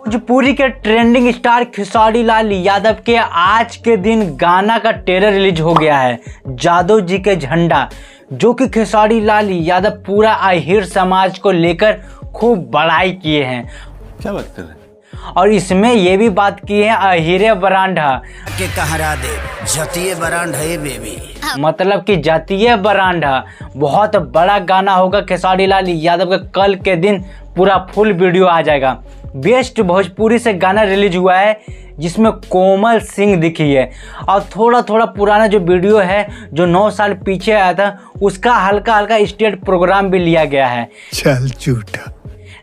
भोजपुरी के trending star Khesari Lal Yadav के आज के दिन गाना का ट्रेलर रिलीज हो गया है, जादव जी के झंडा, जो कि खेसारी लाल यादव पूरा अहिर समाज को लेकर खूब बड़ाई किए हैं। क्या बात कर रहे हैं? और इसमें ये भी बात की है अहिरे बरांडा के कहरा दे जातीय बरांड है बेबी, मतलब कि जातीय बरांडा। बहुत बड़ा गाना होगा खेसारी लाल यादव का, कल के दिन पूरा फुल वीडियो आ जाएगा। बेस्ट भोजपुरी से गाना रिलीज हुआ है जिसमें कोमल सिंह दिखी है, और थोड़ा थोड़ा पुराना जो वीडियो है जो 9 साल पीछे आया था उसका हल्का हल्का स्टेज प्रोग्राम भी लिया गया है। चल झूठा।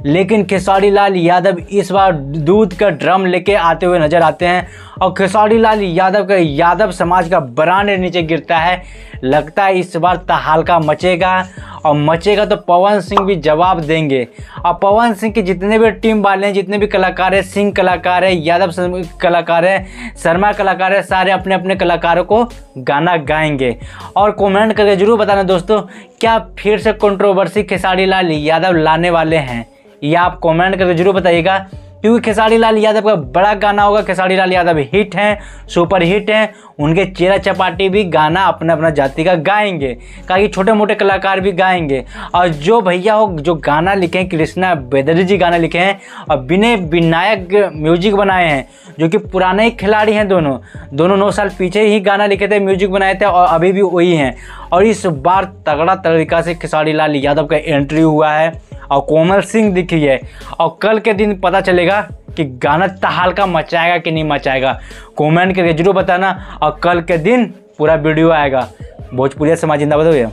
लेकिन खेसारी लाल यादव इस बार दूध का ड्रम लेके आते हुए नजर आते हैं, और खेसारी लाल यादव का यादव समाज का ब्रांड नीचे गिरता है। लगता है इस बार तहलका मचेगा, और मचेगा तो पवन सिंह भी जवाब देंगे। और पवन सिंह के जितने भी टीम वाले हैं, जितने भी कलाकार हैं, सिंह कलाकार है, यादव कलाकार है, शर्मा कलाकार है, सारे अपने अपने कलाकारों को गाना गाएंगे। और कमेंट करके जरूर बताना दोस्तों, क्या फिर से कंट्रोवर्सी खेसारी लाल यादव लाने वाले हैं, या आप कमेंट करके जरूर बताइएगा। क्योंकि खेसारी लाल यादव का बड़ा गाना होगा। खेसारी लाल यादव हिट हैं, सुपर हिट हैं, उनके चेहरा चपाटी भी गाना अपना अपना जाति का गाएंगे, ताकि छोटे मोटे कलाकार भी गाएंगे। और जो भैया हो जो गाना लिखे हैं, कृष्णा बेदर्जी जी गाना लिखे हैं, और विनय विनायक म्यूजिक बनाए हैं, जो कि पुराने ही खिलाड़ी हैं। दोनों 9 साल पीछे ही गाना लिखे थे, म्यूजिक बनाए थे, और अभी भी वही हैं। और इस बार तगड़ा तरीका से खेसारी लाल यादव का एंट्री हुआ है, और कोमल सिंह दिखी है। और कल के दिन पता चलेगा कि गाना तहलका मचाएगा कि नहीं मचाएगा। कमेंट करके जरूर बताना, और कल के दिन पूरा वीडियो आएगा। भोजपुरी समाज जिंदाबाद हो गया।